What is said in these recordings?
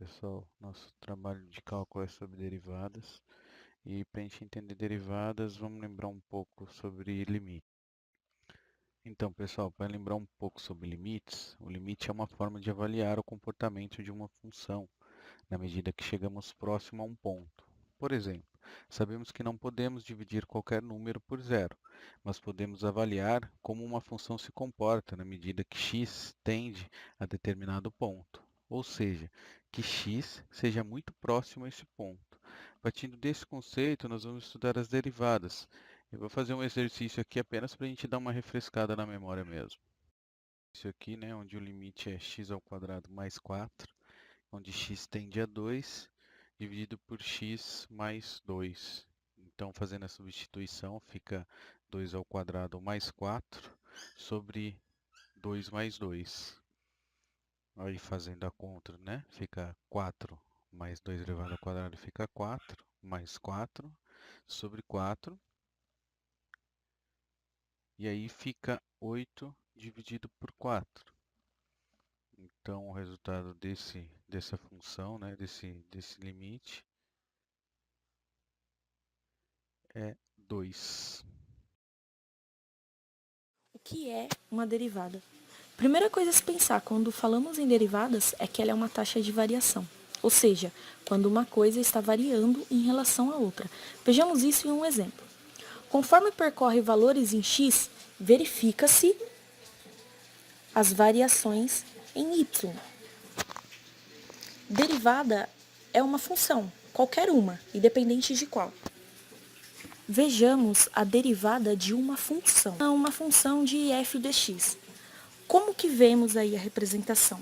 Pessoal, nosso trabalho de cálculo é sobre derivadas e para a gente entender derivadas, vamos lembrar um pouco sobre limite. Então, pessoal, para lembrar um pouco sobre limites, o limite é uma forma de avaliar o comportamento de uma função na medida que chegamos próximo a um ponto. Por exemplo, sabemos que não podemos dividir qualquer número por zero, mas podemos avaliar como uma função se comporta na medida que x tende a determinado ponto, ou seja, que x seja muito próximo a esse ponto. Partindo desse conceito, nós vamos estudar as derivadas. Eu vou fazer um exercício aqui apenas para a gente dar uma refrescada na memória mesmo. Isso aqui, né, onde o limite é x ao quadrado mais 4, onde x tende a 2, dividido por x mais 2. Então, fazendo a substituição, fica 2 ao quadrado mais 4 sobre 2 mais 2. Aí, fazendo a conta, né? Fica 4 mais 2 elevado ao quadrado, fica 4, mais 4 sobre 4. E aí fica 8 dividido por 4. Então, o resultado dessa função, né, desse limite, é 2. O que é uma derivada? Primeira coisa a se pensar quando falamos em derivadas é que ela é uma taxa de variação, ou seja, quando uma coisa está variando em relação à outra. Vejamos isso em um exemplo. Conforme percorre valores em x, verifica-se as variações em y. Derivada é uma função, qualquer uma, independente de qual. Vejamos a derivada de uma função de f de x. Como que vemos aí a representação?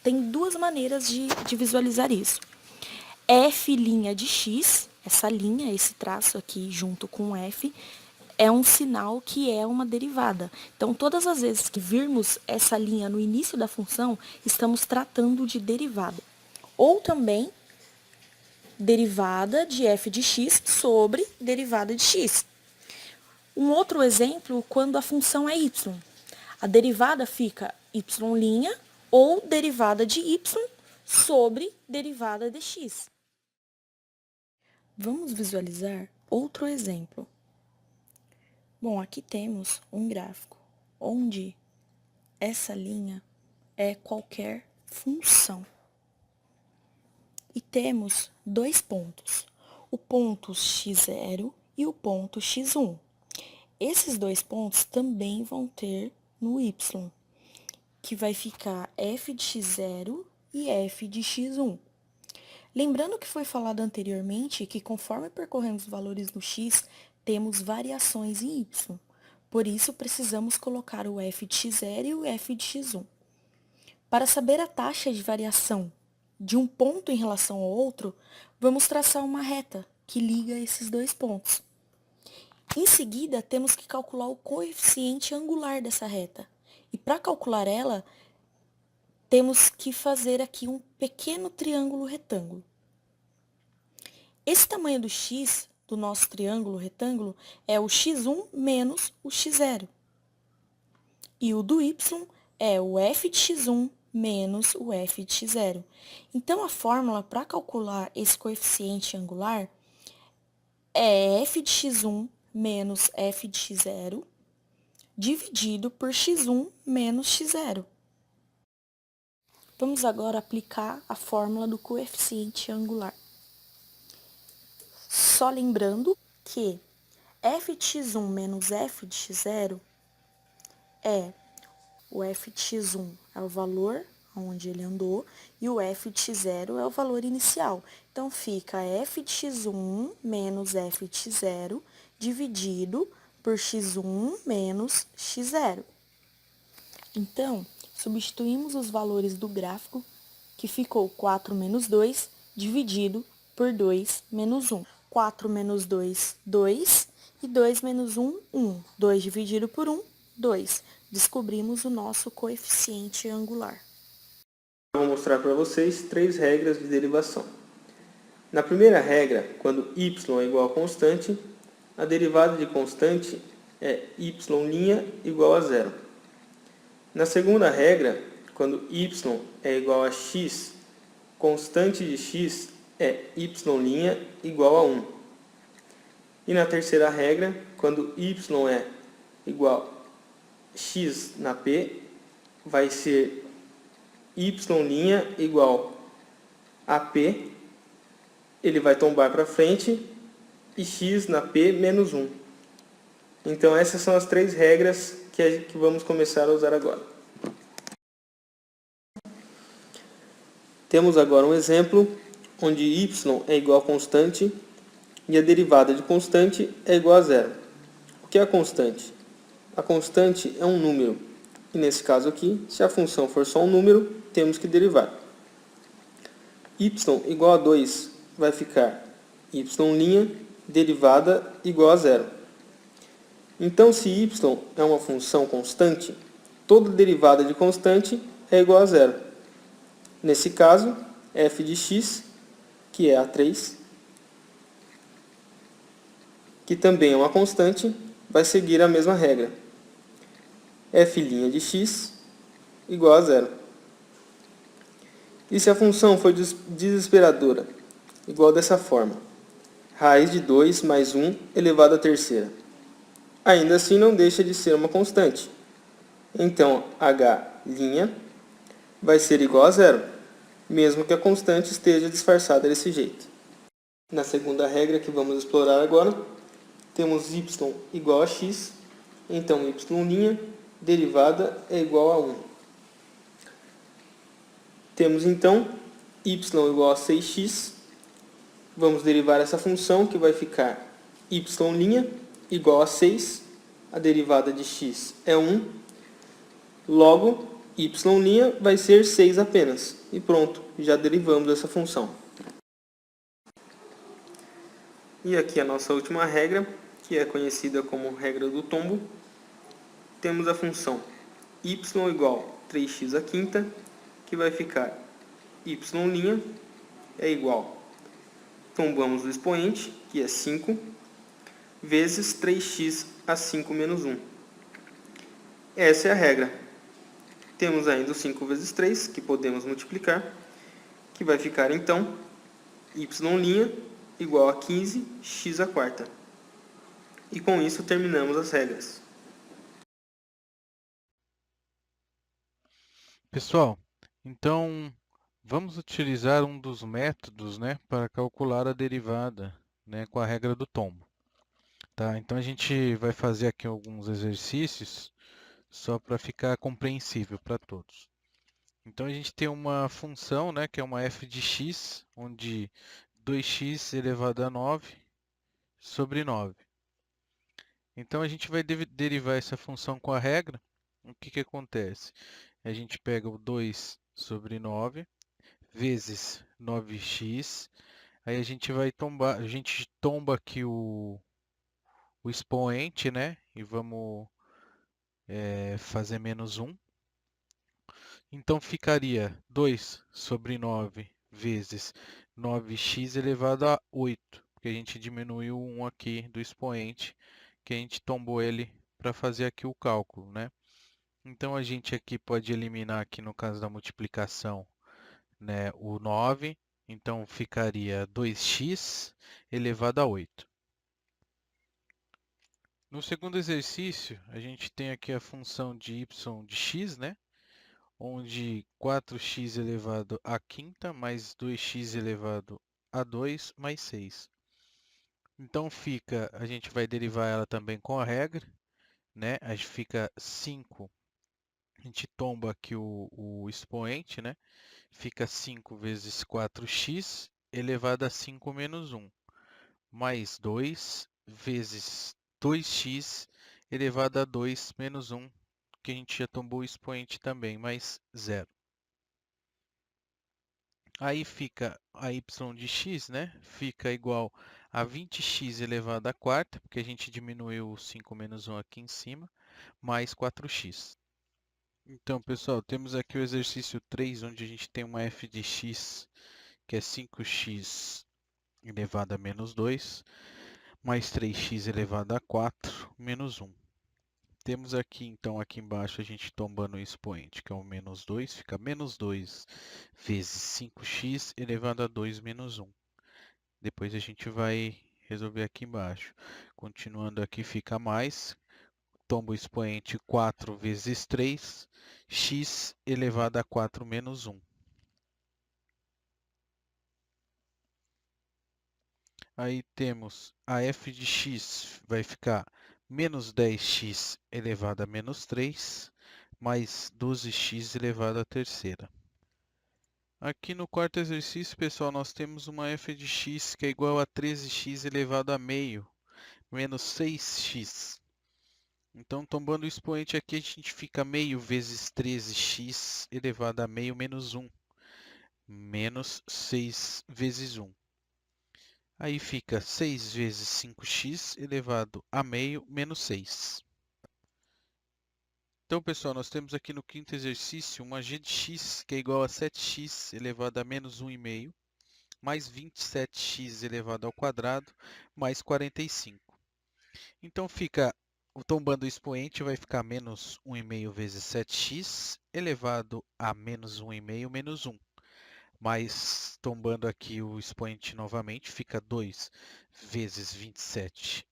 Tem duas maneiras de visualizar isso. F' de x, essa linha, esse traço aqui junto com f, é um sinal que é uma derivada. Então, todas as vezes que virmos essa linha no início da função, estamos tratando de derivada. Ou também, derivada de f de x sobre derivada de x. Um outro exemplo, quando a função é y. A derivada fica y' ou derivada de y sobre derivada de x. Vamos visualizar outro exemplo. Bom, aqui temos um gráfico onde essa linha é qualquer função. E temos dois pontos, o ponto x0 e o ponto x1. Esses dois pontos também vão ter no y, que vai ficar f de x0 e f de x1. Lembrando que foi falado anteriormente que conforme percorremos valores no x, temos variações em y. Por isso, precisamos colocar o f de x0 e o f de x1. Para saber a taxa de variação de um ponto em relação ao outro, vamos traçar uma reta que liga esses dois pontos. Em seguida, temos que calcular o coeficiente angular dessa reta. E para calcular ela, temos que fazer aqui um pequeno triângulo retângulo. Esse tamanho do x do nosso triângulo retângulo é o x1 menos o x0. E o do y é o f de x1 menos o f de x0. Então, a fórmula para calcular esse coeficiente angular é f de x1 menos f de x0 dividido por x1 menos x0. Vamos agora aplicar a fórmula do coeficiente angular. Só lembrando que f de x1 menos f de x0 é o f de x1 é o valor onde ele andou e o f de x0 é o valor inicial. Então, fica f de x1 menos f de x0 dividido por x1 menos x0. Então, substituímos os valores do gráfico, que ficou 4 menos 2, dividido por 2 menos 1. 4 menos 2, 2, e 2 menos 1, 1. 2 dividido por 1, 2. Descobrimos o nosso coeficiente angular. Eu vou mostrar para vocês três regras de derivação. Na primeira regra, quando y é igual a constante, a derivada de constante é y' igual a zero. Na segunda regra, quando y é igual a x constante de x é y' igual a 1. E na terceira regra, quando y é igual a x na p, vai ser y' igual a p, ele vai tombar para frente, e x na p menos 1. Então essas são as três regras que vamos começar a usar agora. Temos agora um exemplo onde y é igual a constante e a derivada de constante é igual a zero. O que é a constante? A constante é um número. E nesse caso aqui, se a função for só um número, temos que derivar. Y igual a 2 vai ficar y' derivada igual a zero. Então, se y é uma função constante, toda derivada de constante é igual a zero. Nesse caso, f de x, que é a 3, que também é uma constante, vai seguir a mesma regra. f' de x igual a zero. E se a função for desesperadora, igual dessa forma, raiz de 2 mais 1 elevado à terceira. Ainda assim não deixa de ser uma constante. Então, h' vai ser igual a zero, mesmo que a constante esteja disfarçada desse jeito. Na segunda regra que vamos explorar agora, temos y igual a x, então y' derivada é igual a 1. Temos então y igual a 6x, vamos derivar essa função que vai ficar y' igual a 6, a derivada de x é 1, logo y' vai ser 6 apenas, e pronto, já derivamos essa função. E aqui a nossa última regra, que é conhecida como regra do tombo. Temos a função y igual a 3x², que vai ficar y' é igual, tombamos o expoente, que é 5, vezes 3x² menos 1. Essa é a regra. Temos ainda o 5 vezes 3, que podemos multiplicar, que vai ficar então y' igual a 15x². E com isso terminamos as regras. Pessoal, então vamos utilizar um dos métodos, né, para calcular a derivada, né, com a regra do tombo. Tá? Então a gente vai fazer aqui alguns exercícios só para ficar compreensível para todos. Então a gente tem uma função, né, que é uma f de x, onde 2x elevado a 9 sobre 9. Então a gente vai derivar essa função com a regra. O que acontece? A gente pega o 2 sobre 9 vezes 9x. Aí a gente vai tombar, a gente tomba aqui o expoente, né? E vamos fazer menos 1. Então ficaria 2 sobre 9 vezes 9x elevado a 8, porque a gente diminuiu o 1 aqui do expoente, que a gente tombou ele para fazer aqui o cálculo, né? Então a gente aqui pode eliminar aqui no caso da multiplicação, né, o 9, então ficaria 2x elevado a 8. No segundo exercício, a gente tem aqui a função de y de x, né? Onde 4x elevado a quinta mais 2x elevado a 2 mais 6. Então fica, a gente vai derivar ela também com a regra, né? A gente fica 5, a gente tomba aqui o expoente, né? Fica 5 vezes 4x elevado a 5 menos 1, mais 2 vezes 2x elevado a 2 menos 1, que a gente já tombou o expoente também, mais 0. Aí fica a y de x, né? Fica igual a 20x elevado à quarta, porque a gente diminuiu o 5 menos 1 aqui em cima, mais 4x. Então, pessoal, temos aqui o exercício 3, onde a gente tem uma f de x, que é 5x elevado a menos 2, mais 3x elevado a 4, menos 1. Temos aqui, então, aqui embaixo, a gente tombando o expoente, que é o menos 2, fica menos 2 vezes 5x elevado a 2 menos 1. Depois a gente vai resolver aqui embaixo. Continuando aqui, fica mais. Tomba o expoente 4 vezes 3, x elevado a 4 menos 1. Aí temos a f de x vai ficar menos 10x elevado a menos 3, mais 12x elevado à terceira. Aqui no quarto exercício, pessoal, nós temos uma f de x que é igual a 13x elevado a meio, menos 6x. Então, tombando o expoente aqui, a gente fica meio vezes 13x elevado a meio menos 1, menos 6 vezes 1. Aí fica 6 vezes 5x elevado a meio menos 6. Então, pessoal, nós temos aqui no quinto exercício uma g de x que é igual a 7x elevado a menos 1,5, mais 27x elevado ao quadrado, mais 45. Então, fica, tombando o expoente, vai ficar menos 1,5 vezes 7x elevado a menos 1,5 menos 1. Mas, tombando aqui o expoente novamente, fica 2 vezes 27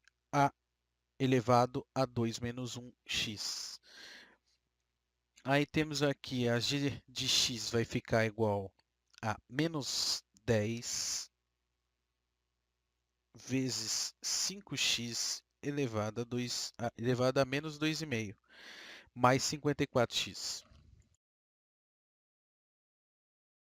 elevado a 2 menos 1x. Aí temos aqui a g de x vai ficar igual a menos 10 vezes 5x elevado a menos 2,5, mais 54x.